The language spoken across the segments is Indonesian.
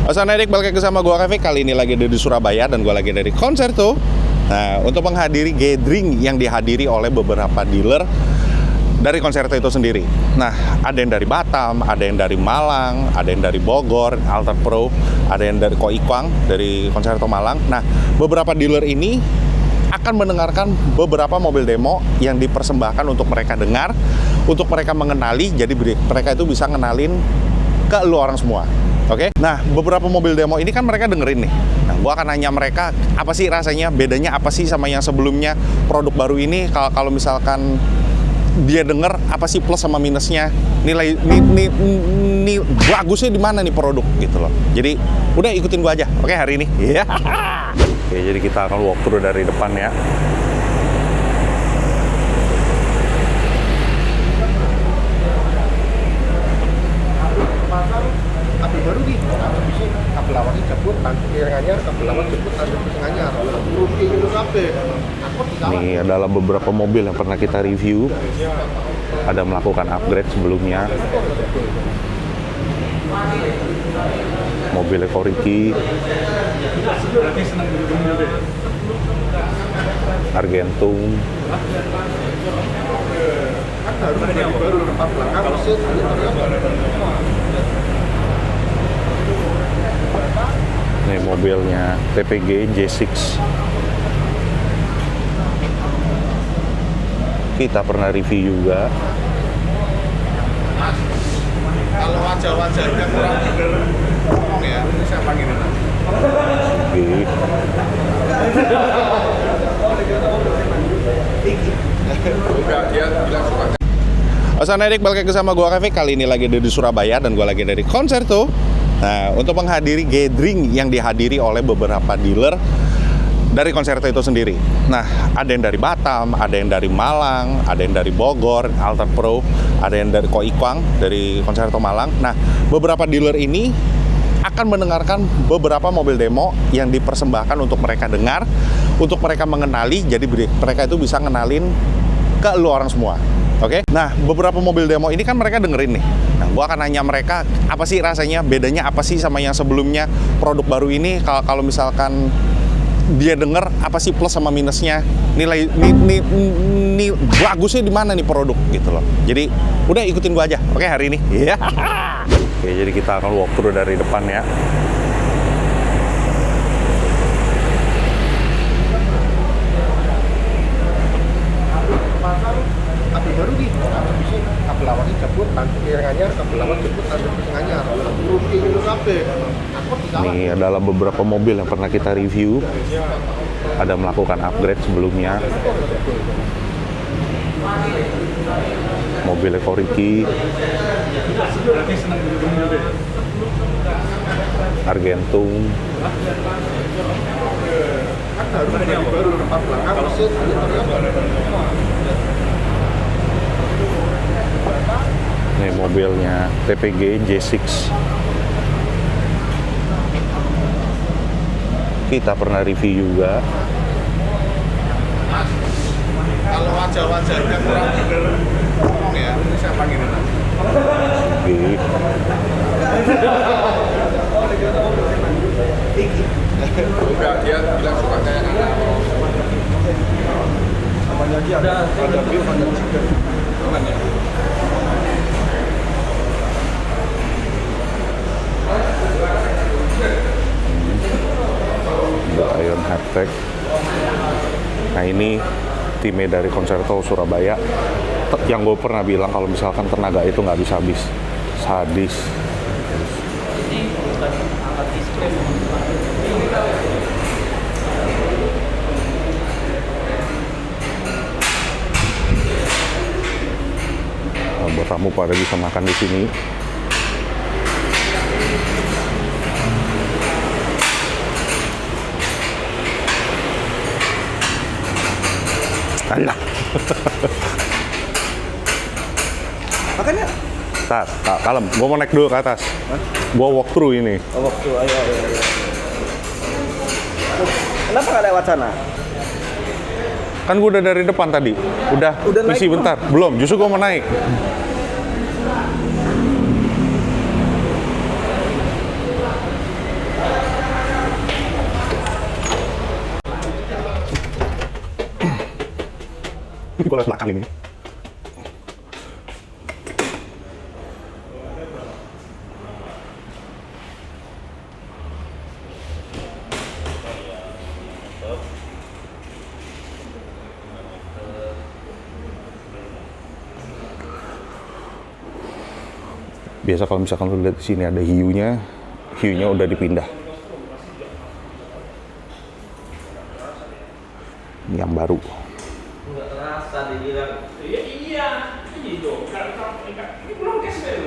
Assalamualaikum, balik lagi sama gua Kevin. Kali ini lagi ada di Surabaya dan gua lagi dari Concerto. Nah, untuk menghadiri gathering yang dihadiri oleh beberapa dealer dari Concerto itu sendiri. Nah, ada yang dari Batam, ada yang dari Malang, ada yang dari Bogor, Alter Pro, ada yang dari Koikwang, dari Concerto Malang. Nah, beberapa dealer ini akan mendengarkan beberapa mobil demo yang dipersembahkan untuk mereka dengar, untuk mereka mengenali, jadi mereka itu bisa ngenalin ke lu orang semua. Oke, nah beberapa mobil demo ini kan mereka dengerin nih. Nah, gua akan nanya mereka apa sih rasanya, bedanya apa sih sama yang sebelumnya produk baru ini. Kalau misalkan dia denger apa sih plus sama minusnya, nilai bagusnya di mana nih produk gitu loh. Jadi udah ikutin gua aja. Oke, hari ini. Iya. Oke, jadi kita akan walkthrough dari depan ya. Kabel baru di bisa kabel awalnya jebut, kabel anyar, kabel awal jebut, kabel anyar. Rugi itu kabel. Ini adalah beberapa mobil yang pernah kita review. Ada melakukan upgrade sebelumnya. Mobil Koriki, Argentum, baru depan belakang mesin. ini mobilnya TPG J6. Kita pernah review juga. Kalau wajah-wajahnya kurang bener, ngomong ya, ini saya panggilin. Oke. Dia bilang suka. Assalamualaikum, balik lagi sama gua Kevin. Kali ini lagi ada di Surabaya dan gua lagi dari Concerto. Nah, untuk menghadiri gathering yang dihadiri oleh beberapa dealer dari Concerto itu sendiri. Nah, ada yang dari Batam, ada yang dari Malang, ada yang dari Bogor, Alter Pro, ada yang dari Koikwang, dari Concerto Malang. Nah, beberapa dealer ini akan mendengarkan beberapa mobil demo yang dipersembahkan untuk mereka dengar, untuk mereka mengenali, jadi mereka itu bisa ngenalin ke lu orang semua. Oke, nah beberapa mobil demo ini kan mereka dengerin nih. Nah, gua akan nanya mereka apa sih rasanya, bedanya apa sih sama yang sebelumnya produk baru ini. Kalau misalkan dia denger apa sih plus sama minusnya, nilai bagusnya di mana nih produk gitu loh. Jadi udah ikutin gua aja. Oke, hari ini. Iya. Oke, jadi kita akan walkthrough dari depan ya. Kabel baru di bisa kabel awalnya jebut, kabel anyar, kabel awal jebut, kabel anyar. Rugi itu kabel. Ini adalah beberapa mobil yang pernah kita review. Ada melakukan upgrade sebelumnya. Mobil Koriki, Argentum, baru depan belakang mesin. ini mobilnya TPG J6. Kita pernah review juga. Kalau wajah-wajahnya kurang bener, ngomong ya, ini saya panggilin. Oke. Dia bilang suka kayak namanya dia ada beef, ada chicken. Aman ya? The Iron Hatchback. Nah, ini timnya dari Concerto Surabaya. Yang gue pernah bilang kalau misalkan tenaga itu nggak bisa habis. Sadis. Nah, buat tamu pada bisa makan di sini. Alah. Makanya Tar, kalem. Gue mau naik dulu ke atas. Gue walkthrough ini. waktu ayo. Kenapa nggak lewat sana? Kan gue udah dari depan tadi. Udah misi naik bentar. Belum, justru gue mau naik. Gue lewat belakang ini. Biasa kalau misalkan lu lihat di sini ada hiunya udah dipindah. Ini yang baru. Nggak terasa dibilang. Iya. Ini dong. Ini belum cashback.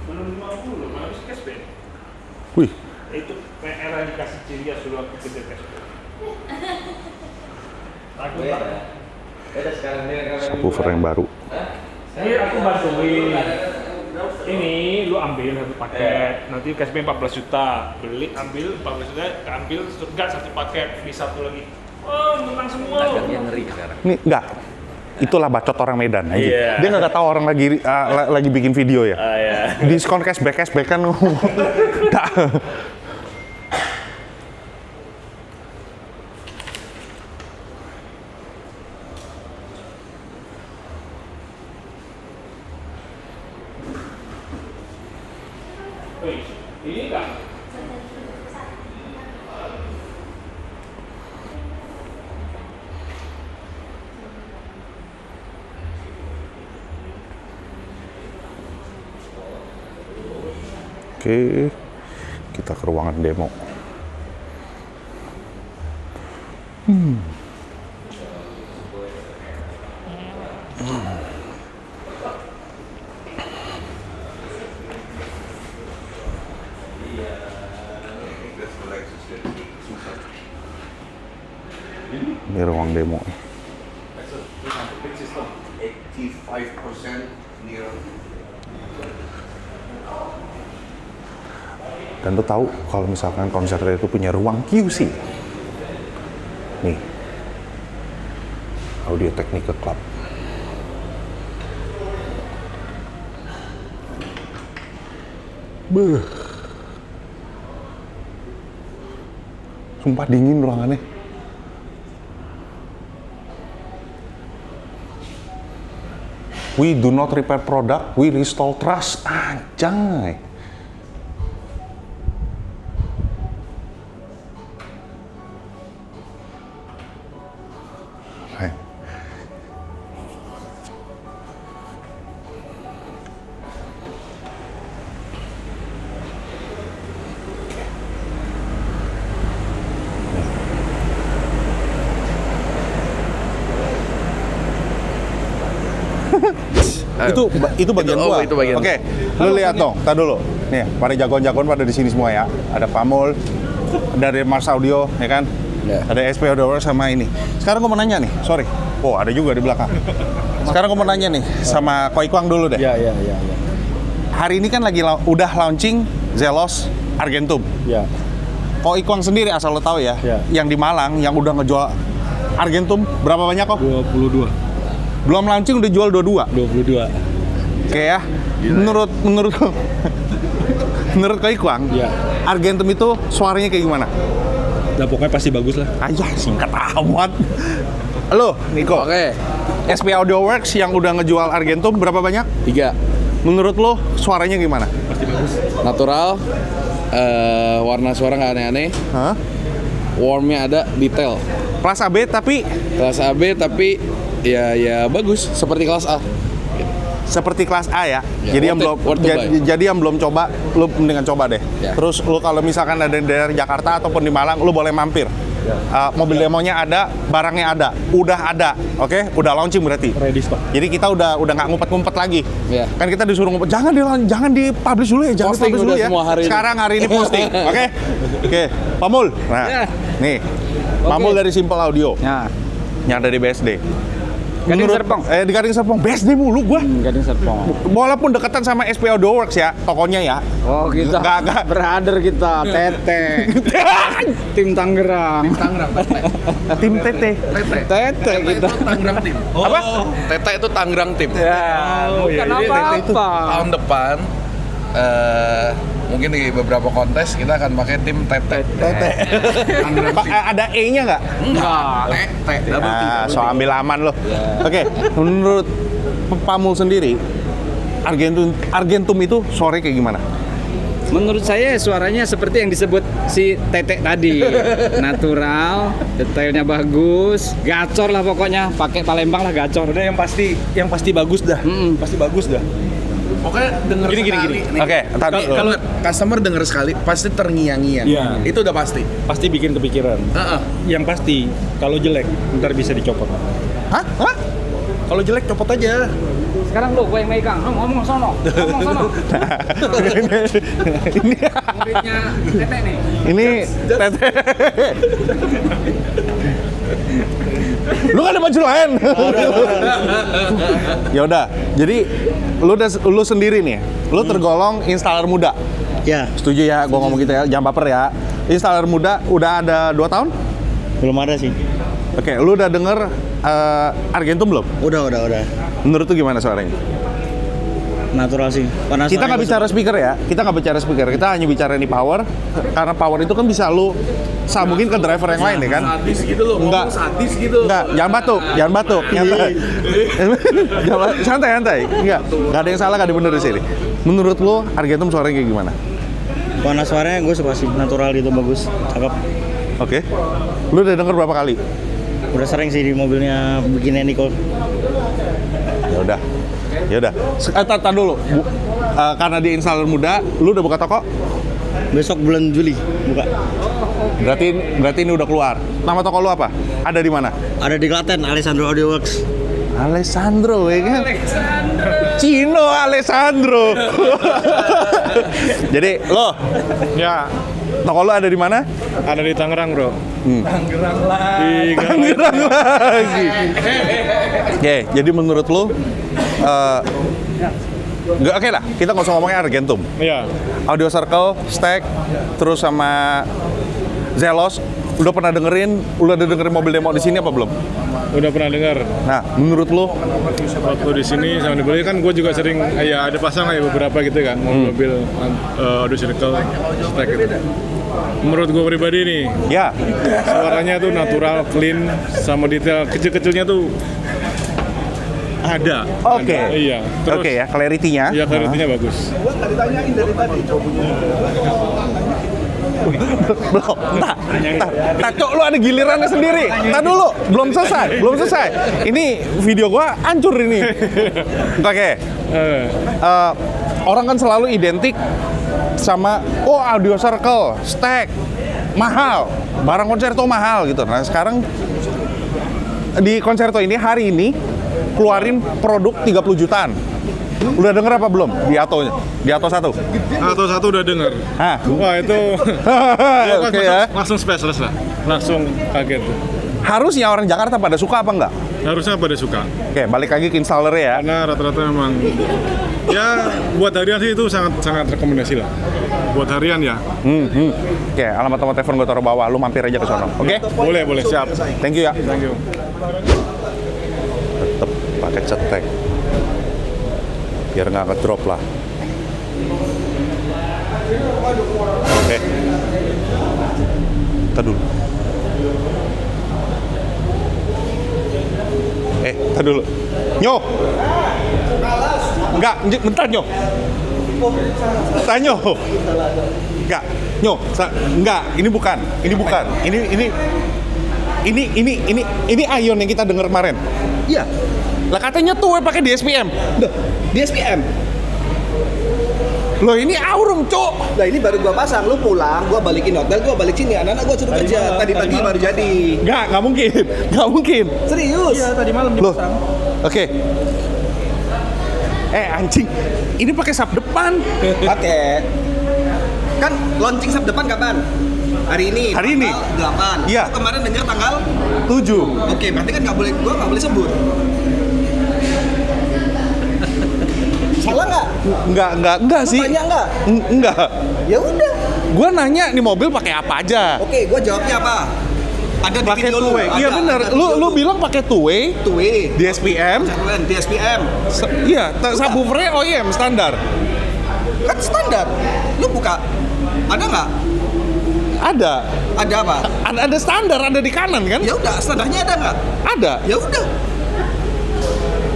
Belum 50, habis cashback. Wih, Itu PR yang dikasih Cilia sudah aku kerja cashback. Aku Beda sekarang dia subwoofer yang baru. Ini aku bantuin. Ini lu ambil satu paket, nanti cashback 14 juta. Beli, ambil 14 juta, ambil enggak satu paket, beli satu lagi. Oh, menang semua. dagangnya ngeri sekarang. Ini enggak. Itulah bacot orang Medan aja. Iya. Dia nggak tahu orang lagi bikin video ya. Iya. Diskon cashback kan. Nggak. Wih, ini enggak. Oke, kita ke ruangan demo. Ini ruang demo. 85% near. Dan lo tahu kalau misalkan konser itu punya ruang QC. Nih, Audio Technica Club. Beuh. Sumpah dingin ruangannya. We do not repair product, we restore trust. Anjay. Hai. Itu bagian gua. itu bagian. Oke, lu lihat dong, tar dulu. Nih, pada jagoan-jagoan pada di sini semua ya. Ada Pamul, dari Mars Audio, ya kan? Ya. Ada SP Audio sama ini. Sekarang gua mau nanya nih, sorry. Oh, ada juga di belakang. Sekarang gua mau nanya nih sama Koi Kwang dulu deh. Ya. Hari ini kan lagi udah launching Zelos Argentum. Ya. Koi Kwang sendiri asal lo tahu ya, Ya. yang di Malang yang udah ngejual Argentum berapa banyak kok? 22. Belum launching udah jual 22. 22. Oke ya. Menurut menurut Koi Kwang, Ya. Argentum itu suaranya kayak gimana? Nah, pokoknya pasti bagus lah. Ayah, singkat amat. Lo, Niko. Oke. SP Audio Works yang udah ngejual Argentum berapa banyak? 3. Menurut lo suaranya gimana? Natural. Warna suara nggak aneh-aneh. Hah? Warmnya ada, detail. Kelas AB tapi Kelas AB tapi ya bagus seperti kelas A. seperti kelas A ya. Ya, Jadi yang belum worth it buy. jadi yang belum coba, lu mendingan coba deh. Ya. Terus lu kalau misalkan ada di daerah Jakarta ataupun di Malang, lu boleh mampir. Mobil demonya ada, barangnya ada, udah ada, oke? Udah launching berarti. Ready stock. Jadi kita udah nggak ngumpet-ngumpet lagi. Ya. Kan kita disuruh ngumpet, jangan di publish dulu ya, jangan Posting publish dulu udah ya. semua hari ini. Sekarang hari ini posting, oke? Oke, Pamul. Nah, Ya. nih, Pamul dari Simple Audio, Ya. yang ada di BSD. Gading Serpong. Di Gading Serpong, BSD mulu gua. Gading Serpong. Walaupun dekatan sama SP Audio Works ya, tokonya ya. Oh, kita Nggak. brother kita, Tete. Tim Tangerang. Tim TT. Tete kita. Tangerang tim. Apa? Tete itu Tangerang tim. Ya, bukan iya, Tete itu. apa-apa. Tahun depan Mungkin di beberapa kontes kita akan pakai tim Tete. Ada E-nya nggak? Enggak. Tete. Nah, so ambil aman loh. Oke, menurut Pamul sendiri, Argentum itu suaranya kayak gimana? Menurut saya suaranya seperti yang disebut si Tete tadi. Natural, detailnya bagus, gacor lah pokoknya. Pakai Palembang lah gacor. Udah yang pasti bagus dah. Pasti bagus dah. Pokoknya denger sekali. nih. Oke, Kalau customer denger sekali pasti terngiang-ngiang. Iya. Itu udah pasti. Pasti bikin kepikiran. Yang pasti kalau jelek ntar bisa dicopot. Hah? Kalau jelek copot aja. Sekarang lu gue yang megang, lu ngomong sono. Ini Muridnya Tete nih. ini Tete. Lu kan ada baju lain. Ya udah. Jadi lu sendiri nih. Lu tergolong installer muda. Ya, Setuju ya gua ngomong gitu ya. Jangan baper ya. Installer muda udah ada 2 tahun? belum ada sih. Oke, lu udah denger Argentum belum? Udah. Menurut tuh gimana suaranya? Natural sih. Karena Kita nggak bicara speaker ya, kita hanya bicara di power, karena power itu kan bisa lu sambungin ke driver yang lain ya kan? Sadis gitu loh. Enggak. Ngomong sadis gitu. Enggak, jangan batuk, nyantai. Santai. Enggak ada yang salah, nggak ada yang bener di sini. Menurut lu Argentum suaranya kayak gimana? warna suaranya gue suka sih, natural gitu, bagus, cakep. Oke. Lu udah denger berapa kali? Udah sering sih di mobilnya bikinnya Nicole. Ya udah. Tar dulu. Karena dia installer muda, lu udah buka toko? Besok bulan Juli buka. Berarti ini udah keluar. Nama toko lu apa? Ada di mana? Ada di Klaten, Alessandro Audio Works. Alessandro, ya kan? Cino Alessandro. Jadi, lo, Ya, toko lo ada di mana? ada di Tangerang, Bro. Tangerang lagi. Oke, jadi menurut lo, oke lah, kita nggak usah ngomongin Argentum. Iya. Audio Circle, Stack, terus sama Zelos. Udah pernah dengerin mobil demo di sini apa belum? Udah pernah dengar. Nah, menurut lo, Waktu di sini sama dibeli kan gue juga sering ya ada pasang ya beberapa gitu kan mobil Audio Circle Stack gitu. Menurut gue pribadi nih ya, suaranya tuh natural, clean, sama detail kecil-kecilnya tuh ada. Oke. Ada. Iya. Terus Oke ya, clarity-nya. ya clarity-nya bagus. Belum, entah, Cok, lu ada gilirannya sendiri. Entah dulu, belum selesai. Ini video gua hancur ini. Oke. Orang kan selalu identik sama Audio Circle, Stack, mahal, barang Concerto mahal gitu. Nah sekarang di Concerto ini hari ini keluarin produk 30 jutaan. Udah denger apa belum di Ato-nya? Di Ato 1? Atau satu udah dengar. Hah? Wah itu Oke ya. langsung speechless lah. Langsung kaget. Harusnya orang Jakarta pada suka apa enggak? Harusnya pada suka. Oke, balik lagi ke installer ya. Karena rata-rata memang ya buat harian sih itu sangat rekomendasi lah. Buat harian ya. Oke, alamat nomor telepon gue taruh bawah, lu mampir aja ke sono. Oke? Boleh siap. Thank you ya. Thank you. Tetep pakai cetek. Biar nggak ngedrop lah. Oke. Ntar dulu. Ntar dulu. Nyo! Enggak, bentar Nyo. Tanya. Enggak, Nyo. Enggak, ini bukan. Ini Ion yang kita dengar kemarin. Iya, Lah katanya tuh pakai DSPM. di SPM. Loh ini Aurum, Cok. Nah ini baru gua pasang, lu pulang, gua balikin hotel, gua balik sini. Anak-anak gua suruh kerja. Tadi pagi baru jadi. Nggak mungkin. Serius? Iya, tadi malam Loh, oke. Anjing, ini pakai sub depan. Pakai. Kan launching sub depan kapan? Hari ini. Hari ini. Tanggal 8. Iya. Lu kemarin dengar tanggal 7. Oke, berarti kan gua nggak boleh sebut. Salah nggak? Enggak sih. Tanya nggak? Enggak. Ya udah. Gua nanya nih mobil pakai apa aja. Oke, gua jawabnya apa? Ada di Pakai video lu. two-way. Iya Ada. benar. Ada di Lu video bilang pakai two-way, two-way. DSPM. DSPM. Iya, subwoofernya OEM standar. Kan standar. Lu buka. Ada nggak? Ada. Ada apa? Ada standar, ada di kanan kan? Ya udah, standarnya ada nggak? Ada. Ya udah.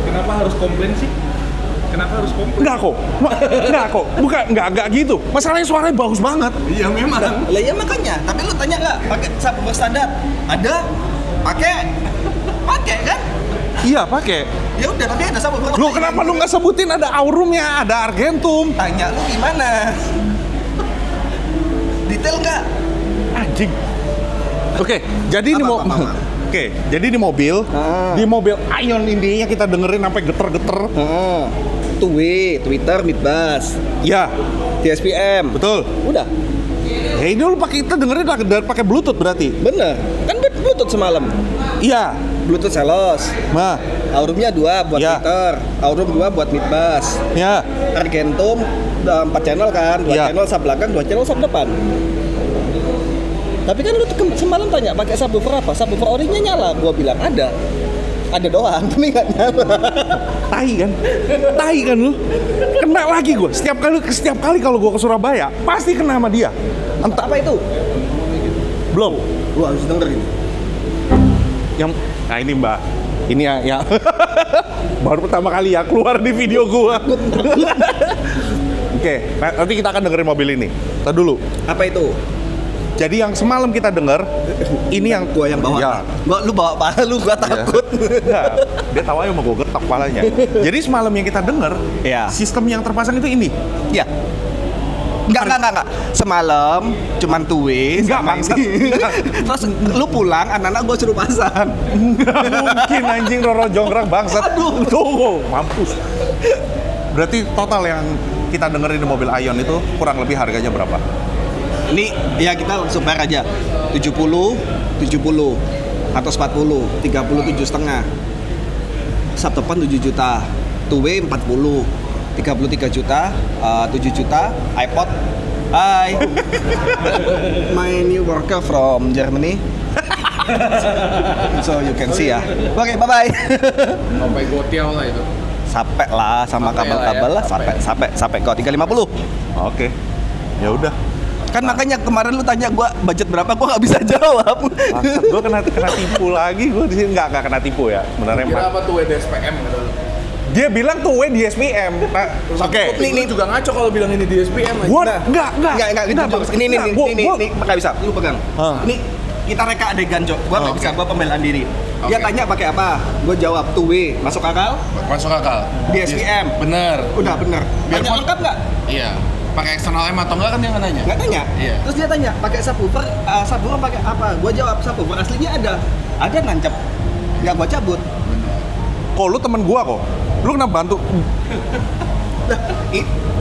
Kenapa harus komplain sih? Kenapa harus komplain? Enggak kok. Bukan, enggak gitu. Masalahnya suaranya bagus banget. Iya memang. Lah ya makanya. Tapi lu tanya nggak? Pakai subwoofer standar? Ada? Pakai kan? Iya, pakai. Ya udah, tapi ada subwoofer. Lu kenapa lu nggak sebutin ada Aurumnya, ada Argentum? Tanya lu gimana? Detail nggak? Anjing. Oke, jadi ini Apa? Oke, jadi di mobil, di mobil Ion ini yang kita dengerin sampai geter-geter. Twitter, Midbus, Ya, TSPM. betul. Udah. Ya ini lu kita dengerin pakai Bluetooth berarti. Bener. Kan Bluetooth semalam. Iya. Bluetooth Celos. Nah, Aurumnya 2 buat Ya. Twitter, Aurum 2 buat Midbus. ya. Argentum 4 channel kan, 2 Ya. channel sub belakang, 2 channel sub depan. Tapi kan lu semalam tanya pakai subwoofer apa? Subwoofer orinya nyala, gua bilang ada. Ada doang, tapi nggak nyala. Tai kan lu. Kena lagi gue. Setiap kali kalau gue ke Surabaya, pasti kena sama dia. Entah apa itu? Belum. Lu harus dengerin. Yang nah ini Mbak. Ini ya. Baru pertama kali ya keluar di video gua. Oke, nanti kita akan dengerin mobil ini. Tadi dulu. Apa itu? Jadi yang semalam kita denger, ini yang Gua yang bawa. Ya. Lu bawa paha lu, gua takut. Enggak, dia tahu aja mau gue getok palanya. Jadi semalam yang kita denger, Iya. sistem yang terpasang itu ini. Iya. Enggak. Semalam cuman tuwe. Enggak, sama bangsat. ini. Terus lu pulang, anak-anak gua suruh pasang. Mungkin anjing Roro Jonggrang bangsat. Aduh. Tuh, mampus. Berarti total yang kita dengerin di mobil Ion itu kurang lebih harganya berapa? Ini ya kita langsung bayar aja. 70, 70, 140, 37,5. Sub depan 7 juta, 2-way 40, 33 juta, 7 juta, iPod. Hai. My new worker from Germany. So you can see ya. Oke, bye-bye. Sampai gotiau lah itu. Sampai lah sama Sampai kabel-kabel lah lah, ya, sampai kok 350. Oke. Ya udah. Kan makanya kemarin lu tanya gua budget berapa, gua nggak bisa jawab. Gue kena tipu lagi, gue di sini nggak kena tipu ya, sebenarnya. Kira apa tuh DSPM kata lu? Dia bilang tuh di SPM. Nah, oke. Ini juga ngaco kalau bilang ini DSPM aja. Gua enggak. Enggak gitu. Bang. Ini Gua- nggak bisa. Lu pegang. Ini kita reka adegan, Cok. Gua nggak bisa, gua pembelaan diri. Dia Oke. tanya pakai apa? Gua jawab 2-way. Masuk akal? Masuk akal. DSPM. Bener. Udah bener. Biar Tanya pun- lengkap nggak? Iya. Pakai eksternal M atau enggak kan dia nggak nanya? Nggak tanya. Iya. Terus dia tanya pakai subwoofer pakai apa? Gua jawab subwoofer aslinya ada. Ada nancep. Nggak gua cabut. Kok lu temen gua kok? Lu kenapa bantu?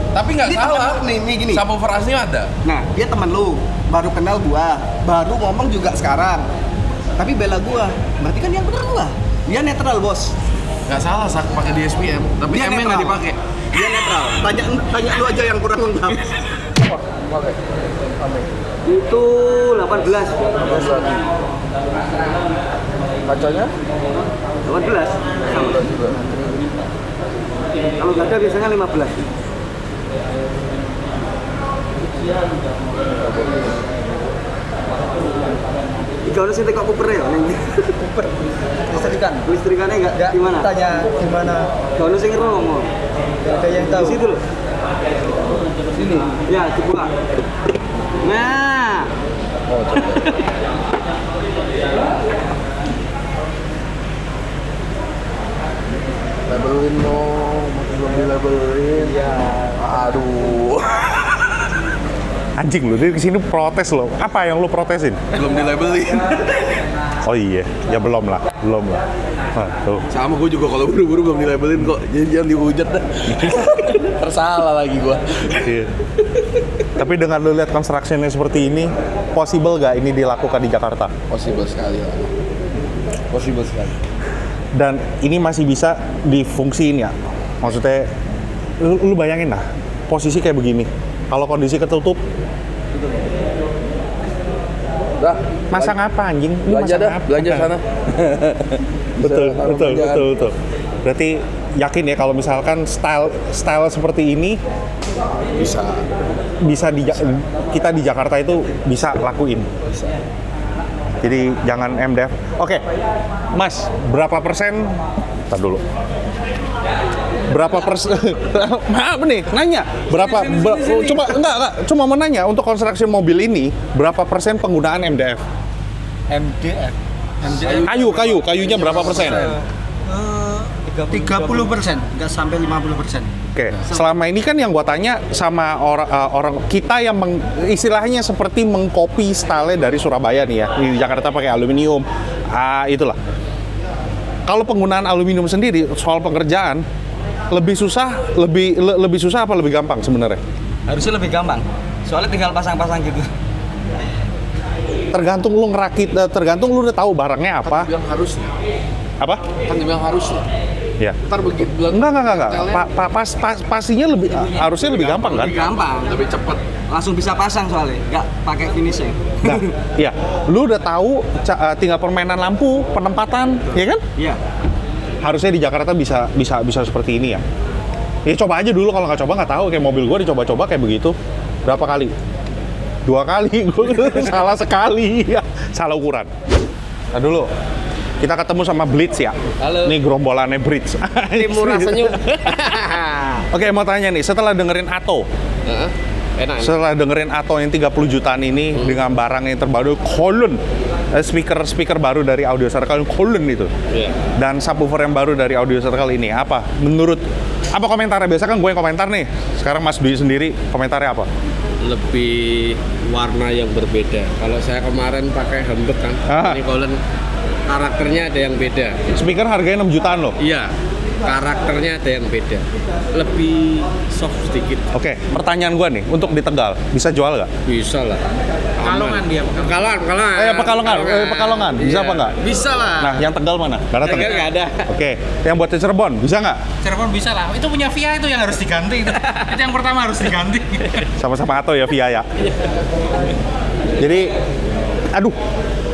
Tapi nggak Ini salah. temen, nih gini. Subwoofer aslinya ada. Nah, dia teman lu, baru kenal gua, baru ngomong juga sekarang. Tapi bela gua, berarti kan yang bener gua. Dia netral, Bos. Nggak salah sak pakai DSPM, tapi Dia M-nya nggak netral. dipakai. Dia netral. Tanya lu aja yang kurang lengkap. Itu 18. Kacanya? 18. Sama. Kalau nggak ada biasanya 15. Tiga orang sih tekok kuper ya, kuper. Listrikannya nggak gimana? Tanya gimana? Kalau sih ngomong. Ada yang tahu. Di situ loh. Sini. Ya, dibuka. Nah. Labelin dong, masih belum dilabelin. Ya. Aduh. Anjing lu, dia kesini protes lo. Apa yang lu protesin? Belum dilabelin. Oh iya, ya belum lah. Nah, tuh. Sama gue juga kalau buru-buru belum dilabelin kok. Jadi jangan dihujat dah. Tersalah lagi gue. Iya. Tapi dengan lu lihat construction-nya seperti ini, possible gak ini dilakukan di Jakarta? Possible sekali lah. Possible sekali. Dan ini masih bisa difungsiin ya? Maksudnya, lu bayangin lah, posisi kayak begini. Kalau kondisi ketutup, Dah, masang apa anjing? Ini belanja masang dah, apa? belanja sana. betul. Bisa taruh kerjaan. Berarti yakin ya kalau misalkan style seperti ini bisa kita di Jakarta itu bisa lakuin. Jadi jangan MDF. Oke, Mas, berapa persen? Ntar dulu. Berapa persen? Maaf nih, nanya. Coba enggak, cuma mau nanya untuk konstruksi mobil ini berapa persen penggunaan MDF? MDF. Kayunya berapa persen? 30%, nggak sampai 50%. Oke, selama ini kan yang gua tanya sama orang kita yang istilahnya seperti mengcopy style dari Surabaya nih ya. Di Jakarta pakai aluminium, itulah. Kalau penggunaan aluminium sendiri soal pengerjaan lebih susah apa lebih gampang sebenarnya? Harusnya lebih gampang. Soalnya tinggal pasang-pasang gitu. Tergantung lu ngerakit, tergantung lu udah tahu barangnya apa. Yang harusnya. Apa? Kan dibilang harusnya. Ya. Ntar begitu bilang. Enggak. Pastinya harusnya lebih gampang kan? Lebih gampang. Lebih cepet. Langsung bisa pasang soalnya, nggak pakai finishing. Nah, iya. Lu udah tahu tinggal permainan lampu, penempatan, ya kan? Iya. Harusnya di Jakarta bisa seperti ini ya. Ya coba aja dulu, kalau nggak coba nggak tahu. Kayak mobil gue dicoba-coba kayak begitu. Berapa kali? 2 kali. Gue salah sekali. Salah ukuran. Nah dulu. Kita ketemu sama Blitz ya. Halo. Ini gerombolannya Blitz. Timur rasanya. Oke, mau tanya nih, setelah dengerin Atto. Enak. Setelah dengerin Atto yang 30 jutaan ini dengan barang yang terbaru Kolon, speaker baru dari Audio Circle Kolon itu. Iya. Dan subwoofer yang baru dari Audio Circle ini, apa komentarnya? Biasa kan gue yang komentar nih. Sekarang Mas Dwi sendiri komentarnya apa? Lebih warna yang berbeda. Kalau saya kemarin pakai Humber kan, ini Colin karakternya ada yang beda. Speaker harganya 6 jutaan loh. Iya, karakternya ada yang beda. Lebih soft sedikit. Oke, pertanyaan gue nih, untuk di Tegal, bisa jual nggak? Bisa lah. Pekalongan dia. Pekalongan. Bisa apa nggak? Bisa lah. Nah, yang Tegal mana? Nggak datang. Tegal nggak ada. Oke, yang buat Cirebon, bisa nggak? Cirebon bisa lah. Itu punya Via itu yang harus diganti. Itu yang pertama harus diganti. Sama-sama Atto ya, Via ya.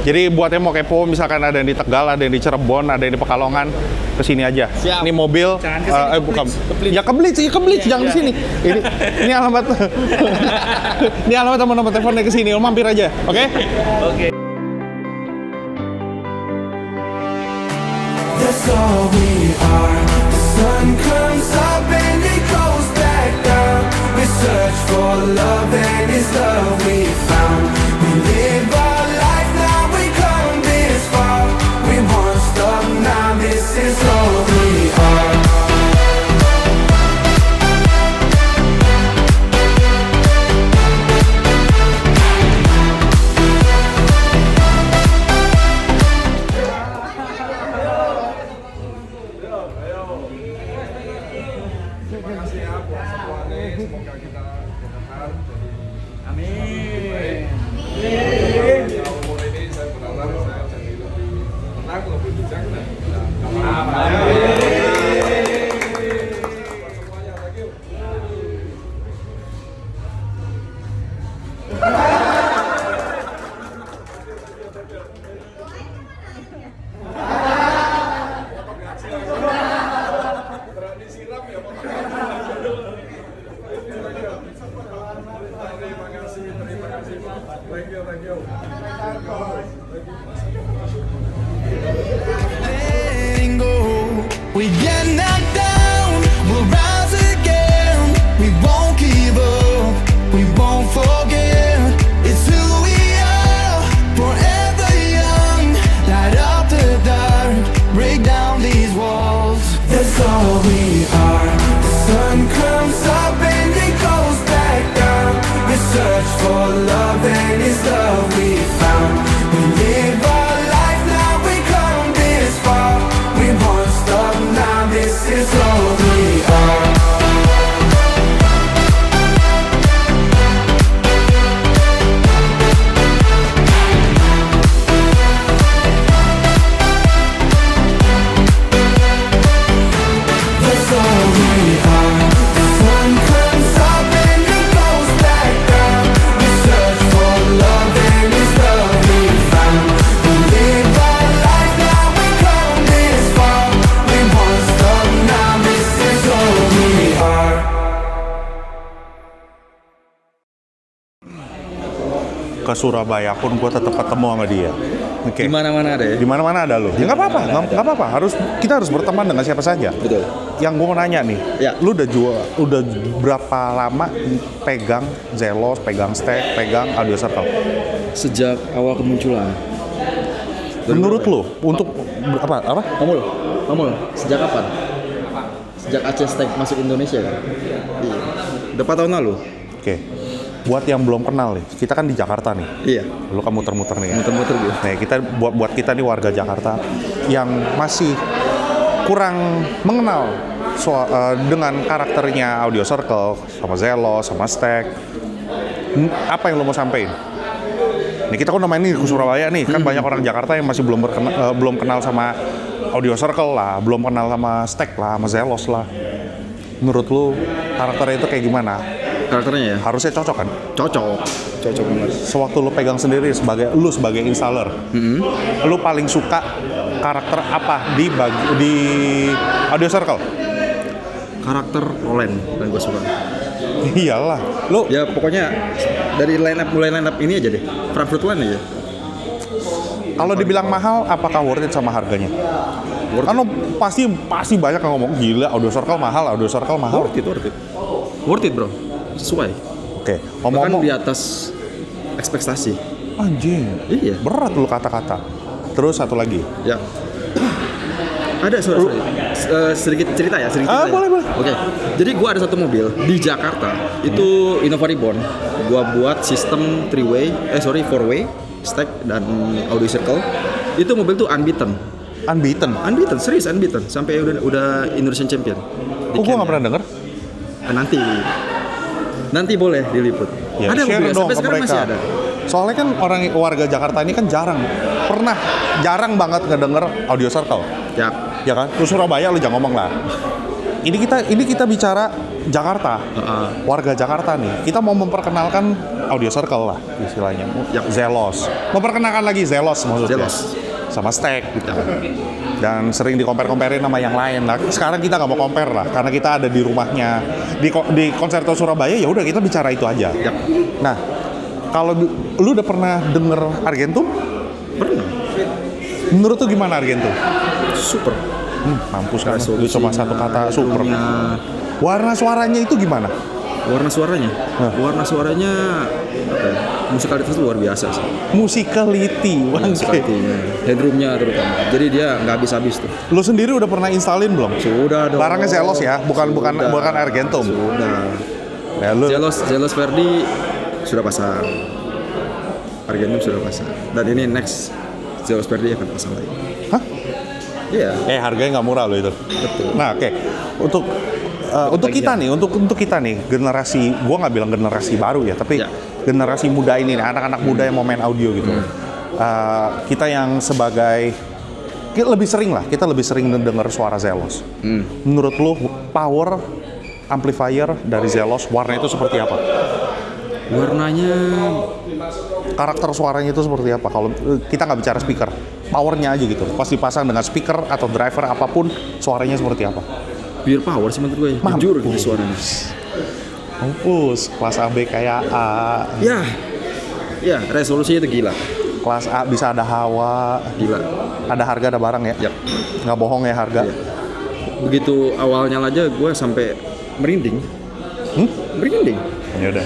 Jadi buat yang mau kepo, misalkan ada yang di Tegal, ada yang di Cirebon, ada yang di Pekalongan, kesini aja. Siap. Ini mobil, Jangan kesini, bukan. ke Ya ke Blitz, jangan kesini. Ini alamat, ini alamat nomor teleponnya kesini. Lo mampir aja, oke? Oke. That's all we are. The sun comes up and it goes back down. We search for love and it's love we found. We live our life now, we come this far. We won't stop now, this is all we are. Letting go. We get knocked down, we'll rise again. We won't give up, we won't forget. It's who we are, forever young. Light up the dark, break down these walls. That's all we are. The sun comes up and it goes back down. We search for love and it's love we found. We live our life now, we come this far. We won't stop now, this is all we are. That's all we are. The sun comes up and it goes back down. We search for love and Surabaya pun gue tetap ketemu sama dia. Oke. Di mana-mana ada ya. Di mana-mana ada lo. Ya nggak apa-apa, nggak apa-apa. Kita harus berteman dengan siapa saja. Betul. Yang gue mau nanya nih, Ya. lu udah berapa lama pegang Zelos, pegang Stack, pegang Audio Circle? Sejak awal kemunculan. Menurut lu untuk apa? Kamu sejak kapan? Sejak Aceh Stack masuk Indonesia kan? Iya. Udah 4 tahun lalu. Oke. Buat yang belum kenal nih, kita kan di Jakarta nih. Iya. Lu kan muter-muter nih ya. Muter-muter gitu. Nah, kita buat kita nih warga Jakarta yang masih kurang mengenal dengan karakternya Audio Circle sama Zelos sama Stack. Apa yang lo mau sampein? Nih kita kan udah main nih ke Surabaya nih, kan banyak orang Jakarta yang masih belum kenal sama Audio Circle lah, belum kenal sama Stack lah, sama Zelos lah. Menurut lu karakternya itu kayak gimana? Karakternya ya? Harusnya cocok kan? Cocok banget. Sewaktu lu pegang sendiri sebagai installer, lu paling suka karakter apa di Audio Circle? Karakter Roland dan gue suka. Iyalah, lu Ya pokoknya dari mulai line up ini aja deh. Frankfurt Line aja. kalau dibilang mahal, apakah worth it sama harganya? Kan pasti banyak yang ngomong gila Audio Circle mahal. Worth it bro. Sesuai. Oke, Bahkan ngomong-ngomong, di atas ekspektasi. anjing, Iya. berat lu kata-kata. Terus satu lagi, Ya. Ada sedikit cerita ya, boleh. Oke. Jadi gua ada satu mobil di Jakarta, itu Innova Reborn. Gua buat sistem 4-way, Stack dan Audio Circle. Itu mobil tuh unbeaten, serius unbeaten sampai udah Indonesian Champion. Kok gua nggak pernah denger? Nanti boleh diliput. Ya, Ada share mobil dong sampai ke sekarang mereka. masih ada. Soalnya kan warga Jakarta ini kan jarang banget ngedenger Audio Circle. Ya kan? Lu Surabaya lu jangan ngomong lah. Ini kita bicara Jakarta. Warga Jakarta nih. Kita mau memperkenalkan Audio Circle lah istilahnya. Zelos. Memperkenalkan lagi Zelos maksudnya. Sama Stack gitu. Dan sering di-compare-comparein sama yang lain lah. Sekarang kita nggak mau compare lah karena kita ada di rumahnya di Concerto Surabaya, ya udah kita bicara itu aja. Nah, kalau lu udah pernah denger Argentum? Pernah. Menurut tuh gimana Argentum? Super. Mampus kan, itu cuma satu kata super. Resolusinya. Warna suaranya itu gimana? Warna suaranya apa ya? Musikalitas luar biasa sih. Musicality. Musikalitasnya, headroomnya terutama. Jadi dia nggak habis-habis tuh. Lu sendiri udah pernah installin belum? Sudah dong. Barangnya Zelos ya, bukan Argentum. Sudah. Ya, lu Zelos Verdi sudah pasang. Argentum sudah pasang. Dan ini next Zelos Verdi akan pasang lagi. Hah? Iya. Harganya nggak murah loh itu. Betul. Nah, oke. Untuk kita nih generasi, gua nggak bilang generasi baru ya, tapi generasi muda ini nih, anak-anak muda yang mau main audio gitu. Kita yang kita lebih sering dengar suara Zelos. Menurut lu power amplifier dari Zelos warna itu seperti apa? Warnanya, Karakter suaranya itu seperti apa? Kalau kita nggak bicara speaker, powernya aja gitu. Pas dipasang dengan speaker atau driver apapun, suaranya seperti apa? pure power sih menurut gue. Jujur gitu suaranya. Mampus, kelas AB kayak A. Ya, resolusinya itu gila. Kelas A bisa ada hawa, Gila. ada harga, ada barang ya? Yap. Nggak bohong ya harga. Iya. Begitu awalnya aja gue sampai merinding. Merinding. Ya udah,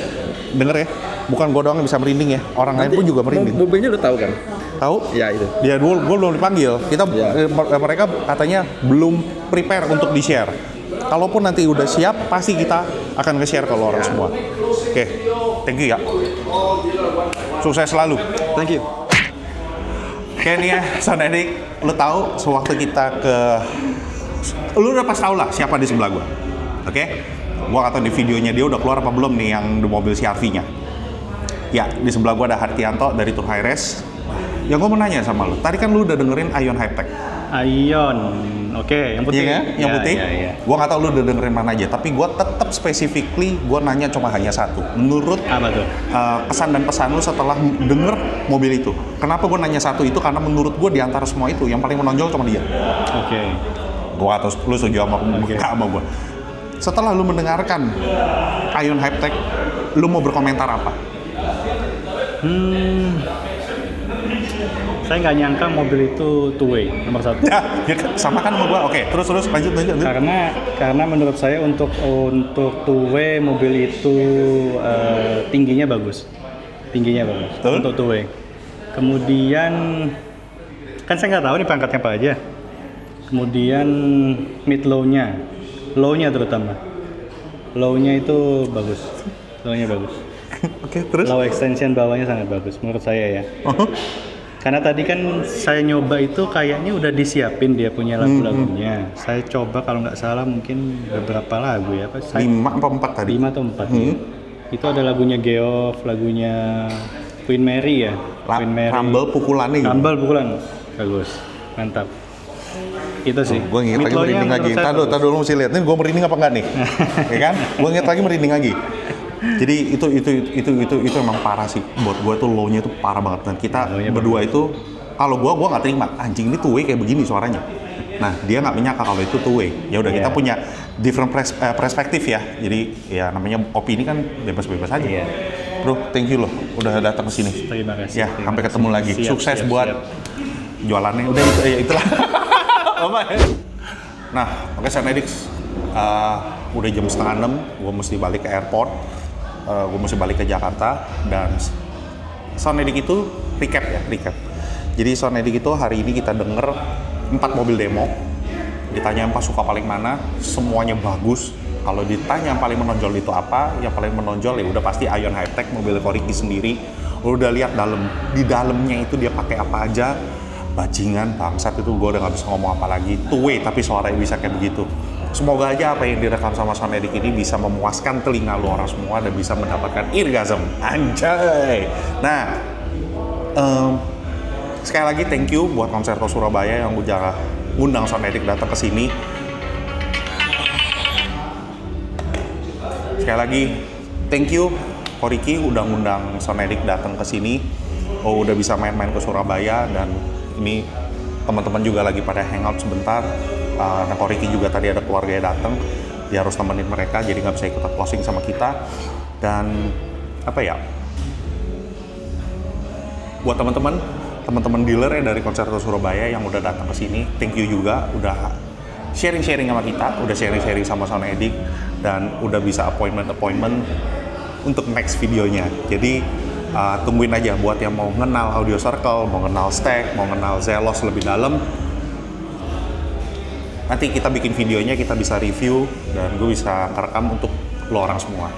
denger ya. Bukan gue doang yang bisa merinding ya, orang lain pun juga merinding. Mobilnya udah tahu kan? Tahu? Ya itu. Dia gue belum dipanggil. Mereka katanya belum prepare untuk di-share. Kalaupun nanti udah siap, pasti kita akan nge-share ke orang semua. Oke, thank you ya. Sukses selalu. Thank you. Oke nih ya, Sonedik, lu tahu sewaktu kita lu udah pas tau lah siapa di sebelah gua. Oke? Gua nggak tahu di videonya dia udah keluar apa belum nih yang di mobil CR-V-nya. Ya, di sebelah gua ada Hartianto dari Tour High Res. Ya gua mau nanya sama lu, tadi kan lu udah dengerin Ion Hypetech. Ion, oke, yang putih. Iya kan? Yang putih? Iya. Gua nggak tahu lu udah dengerin mana aja, tapi gua tetap specifically gua nanya cuma hanya satu. Menurut Apa tuh? kesan dan pesan lu setelah denger mobil itu. Kenapa gua nanya satu itu? Karena menurut gua di antara semua itu yang paling menonjol cuma dia. Oke. Gua atau lu setuju sama gua. Setelah lu mendengarkan Ion Hypetech, lu mau berkomentar apa? Saya nggak nyangka mobil itu two way nomor 1. Ya kan, sama kan sama gua. Oke, terus lanjut. Karena menurut saya untuk two way mobil itu tingginya bagus. Betul. Untuk two way. Kemudian kan saya nggak tahu nih pangkatnya apa aja. Kemudian mid low-nya terutama. Low-nya itu bagus. Oke, terus? Low extension bawahnya sangat bagus menurut saya ya. Karena tadi kan saya nyoba itu kayaknya udah disiapin dia punya lagu-lagunya. Saya coba kalau nggak salah mungkin beberapa lagu ya. 5 apa 4 tadi? 5 atau 4 ya. Itu ada lagunya Geoff, lagunya Queen Mary ya. Queen Mary. Rumble pukulannya gitu. Rumble pukulan. Bagus. Mantap. Itu sih. Gue nginget lagi merinding lagi. Tadi dulu mesti lihat nih gue merinding apa enggak nih? Ya kan? Gue nginget lagi merinding lagi. Jadi itu emang parah sih. Buat gue tuh low-nya itu parah banget. Dan kita berdua itu, kalau gue nggak terima. Anjing ini two way kayak begini suaranya. Nah dia nggak menyangka kalau itu two way. Ya udah kita punya different perspektif ya. Jadi ya namanya opini kan bebas-bebas aja. Bro, thank you loh udah datang ke sini. Terima kasih. Ya, sampai ketemu lagi. Sukses buat jualannya. Udah itu ya itulah. Nah, oke Sonedix. Udah jam 5:30, gue mesti balik ke airport. Gue mesti balik ke Jakarta dan Sonedix itu recap. Jadi Sonedix itu hari ini kita denger 4 mobil demo. Ditanya yang suka paling mana, semuanya bagus. Kalau ditanya yang paling menonjol itu apa, yang paling menonjol ya udah pasti Ion Hi-Tech, mobil Koriki sendiri. Udah lihat di dalamnya itu dia pakai apa aja. Bajingan, bangsat itu gue udah gak bisa ngomong apa lagi. Two way tapi suaranya bisa kayak begitu. Semoga aja apa yang direkam sama Sonedix ini bisa memuaskan telinga lu orang semua dan bisa mendapatkan eargasm. Anjay. Nah, sekali lagi thank you buat Concerto Surabaya yang udah ngundang Sonedix datang ke sini. Sekali lagi thank you Koriki udah ngundang Sonedix datang ke sini. Udah bisa main-main ke Surabaya dan ini teman-teman juga lagi pada hangout sebentar. Nah, Koriki juga tadi ada keluarga yang datang, dia harus temenin mereka, jadi nggak bisa ikut closing sama kita. Dan apa ya? Buat teman-teman dealer ya dari Concerto Surabaya yang udah datang ke sini, thank you juga udah sharing-sharing sama kita, udah sharing-sharing sama Sonedix dan udah bisa appointment untuk next videonya. Jadi tungguin aja buat yang mau kenal Audio Circle, mau kenal Stack, mau kenal Zelos lebih dalam. Nanti kita bikin videonya, kita bisa review dan gue bisa ngerekam untuk lo orang semua.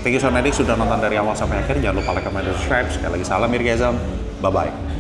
Thank you Sonedix sudah nonton dari awal sampai akhir. Jangan lupa like, comment, dan subscribe. Sekali lagi salam Irgazam. Bye bye.